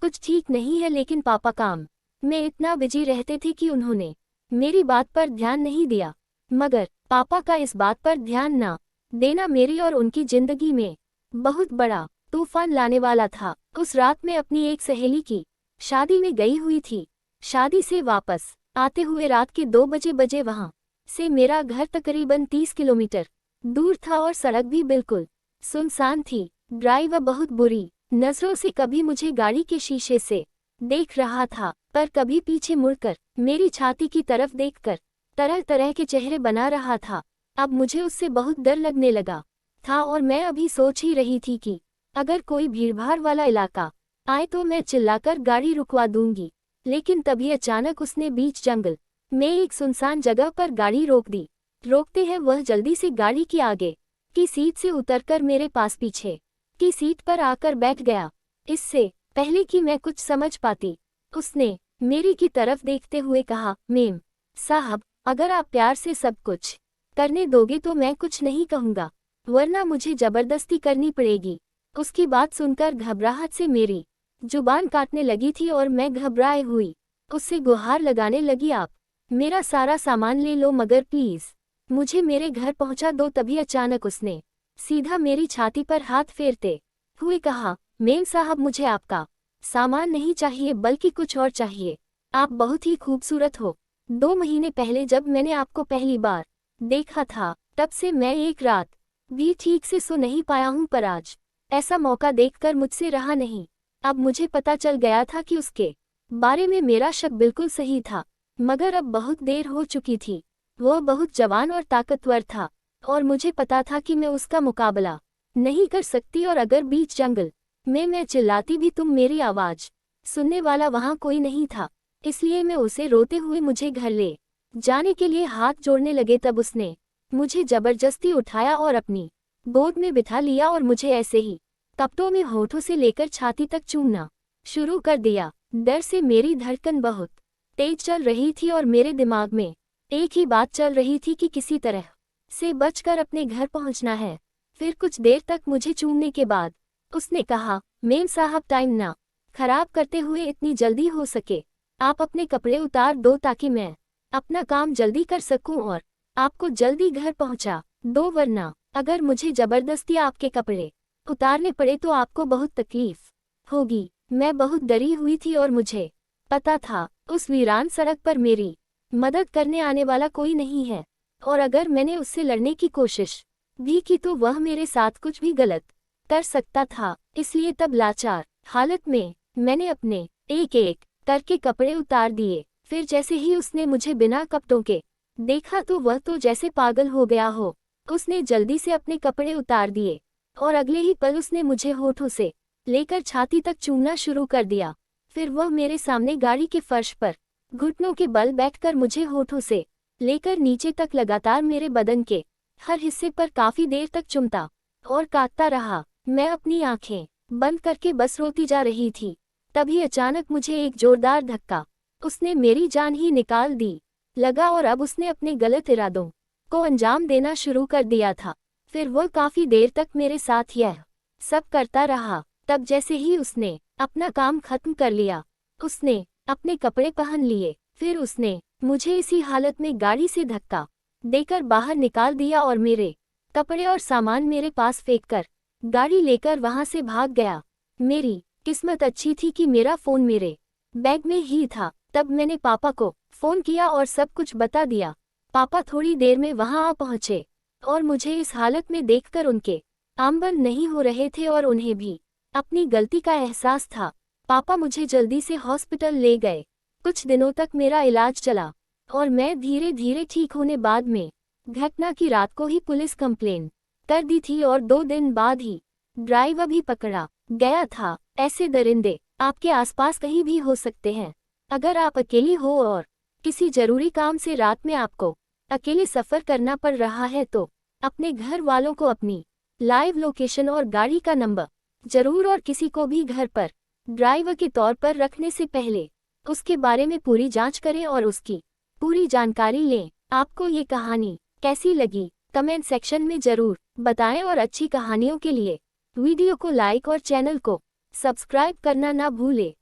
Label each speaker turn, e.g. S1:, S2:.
S1: कुछ ठीक नहीं है, लेकिन पापा काम में इतना बिजी रहते थे कि उन्होंने मेरी बात पर ध्यान नहीं दिया। मगर पापा का इस बात पर ध्यान ना देना मेरी और उनकी जिंदगी में बहुत बड़ा तूफान लाने वाला था। उस रात मैं अपनी एक सहेली की शादी में गई हुई थी। शादी से वापस आते हुए रात के 2 बजे वहां से मेरा घर तकरीबन 30 किलोमीटर दूर था और सड़क भी बिल्कुल सुनसान थी। ड्राइवर बहुत बुरी नजरों से कभी मुझे गाड़ी के शीशे से देख रहा था, पर कभी पीछे मुड़कर मेरी छाती की तरफ देखकर तरह तरह के चेहरे बना रहा था। अब मुझे उससे बहुत डर लगने लगा था और मैं अभी सोच ही रही थी कि अगर कोई भीड़भाड़ वाला इलाका आए तो मैं चिल्लाकर गाड़ी रुकवा दूंगी। लेकिन तभी अचानक उसने बीच जंगल में एक सुनसान जगह पर गाड़ी रोक दी। रोकते हैं वह जल्दी से गाड़ी की आगे की सीट से उतरकर मेरे पास पीछे की सीट पर आकर बैठ गया। इससे पहले कि मैं कुछ समझ पाती, उसने मेरी की तरफ देखते हुए कहा, मेम साहब, अगर आप प्यार से सब कुछ करने दोगे तो मैं कुछ नहीं कहूँगा, वरना मुझे जबरदस्ती करनी पड़ेगी। उसकी बात सुनकर घबराहट से मेरी जुबान काटने लगी थी और मैं घबराए हुई उससे गुहार लगाने लगी, आप मेरा सारा सामान ले लो, मगर प्लीज मुझे मेरे घर पहुंचा दो। तभी अचानक उसने सीधा मेरी छाती पर हाथ फेरते हुए कहा, मेम साहब, मुझे आपका सामान नहीं चाहिए बल्कि कुछ और चाहिए। आप बहुत ही खूबसूरत हो। 2 महीने पहले जब मैंने आपको पहली बार देखा था, तब से मैं एक रात भी ठीक से सो नहीं पाया हूँ, पर आज ऐसा मौका देखकर मुझसे रहा नहीं। अब मुझे पता चल गया था कि उसके बारे में मेरा शक बिल्कुल सही था, मगर अब बहुत देर हो चुकी थी। वह बहुत जवान और ताकतवर था और मुझे पता था कि मैं उसका मुकाबला नहीं कर सकती, और अगर बीच जंगल में मैं चिल्लाती भी तुम मेरी आवाज सुनने वाला वहां कोई नहीं था। इसलिए मैं उसे रोते हुए मुझे घर ले जाने के लिए हाथ जोड़ने लगे। तब उसने मुझे जबरदस्ती उठाया और अपनी गोद में बिठा लिया और मुझे ऐसे ही कपटों में होठों से लेकर छाती तक चूमना शुरू कर दिया। डर से मेरी धड़कन बहुत तेज चल रही थी और मेरे दिमाग में एक ही बात चल रही थी कि किसी तरह से बचकर अपने घर पहुंचना है। फिर कुछ देर तक मुझे चूमने के बाद उसने कहा, मेम साहब, टाइम ना खराब करते हुए इतनी जल्दी हो सके आप अपने कपड़े उतार दो ताकि मैं अपना काम जल्दी कर सकूं और आपको जल्दी घर पहुंचा दो, वरना अगर मुझे जबरदस्ती आपके कपड़े उतारने पड़े तो आपको बहुत तकलीफ होगी। मैं बहुत डरी हुई थी और मुझे पता था उस वीरान सड़क पर मेरी मदद करने आने वाला कोई नहीं है, और अगर मैंने उससे लड़ने की कोशिश भी की तो वह मेरे साथ कुछ भी गलत कर सकता था। इसलिए तब लाचार हालत में मैंने अपने एक एक करके कपड़े उतार दिए। फिर जैसे ही उसने मुझे बिना कपड़ों के देखा तो वह तो जैसे पागल हो गया हो। उसने जल्दी से अपने कपड़े उतार दिए और अगले ही पल उसने मुझे होठों से लेकर छाती तक चूमना शुरू कर दिया। फिर वह मेरे सामने गाड़ी के फर्श पर घुटनों के बल बैठकर मुझे होठों से लेकर नीचे तक लगातार मेरे बदन के हर हिस्से पर काफी देर तक चुमता और काटता रहा। मैं अपनी आंखें बंद करके बस रोती जा रही थी। तभी अचानक मुझे एक जोरदार धक्का उसने मेरी जान ही निकाल दी लगा और अब उसने अपने गलत इरादों को अंजाम देना शुरू कर दिया था। फिर वह काफी देर तक मेरे साथ यह सब करता रहा। तब जैसे ही उसने अपना काम खत्म कर लिया, उसने अपने कपड़े पहन लिए। फिर उसने मुझे इसी हालत में गाड़ी से धक्का देकर बाहर निकाल दिया और मेरे कपड़े और सामान मेरे पास फेंककर गाड़ी लेकर वहां से भाग गया। मेरी किस्मत अच्छी थी कि मेरा फोन मेरे बैग में ही था। तब मैंने पापा को फोन किया और सब कुछ बता दिया। पापा थोड़ी देर में वहां आ पहुंचे और मुझे इस हालत में देखकर उनके आंख बंद नहीं हो रहे थे और उन्हें भी अपनी गलती का एहसास था। पापा मुझे जल्दी से हॉस्पिटल ले गए। कुछ दिनों तक मेरा इलाज चला और मैं धीरे धीरे ठीक होने बाद में घटना की रात को ही पुलिस कंप्लेन कर दी थी और 2 दिन बाद ही ड्राइवर भी पकड़ा गया था। ऐसे दरिंदे आपके आसपास कहीं भी हो सकते हैं। अगर आप अकेली हो और किसी जरूरी काम से रात में आपको अकेले सफर करना पड़ रहा है तो अपने घर वालों को अपनी लाइव लोकेशन और गाड़ी का नंबर जरूर, और किसी को भी घर पर ड्राइवर के तौर पर रखने से पहले उसके बारे में पूरी जांच करें और उसकी पूरी जानकारी लें। आपको ये कहानी कैसी लगी कमेंट सेक्शन में जरूर बताएं और अच्छी कहानियों के लिए वीडियो को लाइक और चैनल को सब्सक्राइब करना ना भूलें।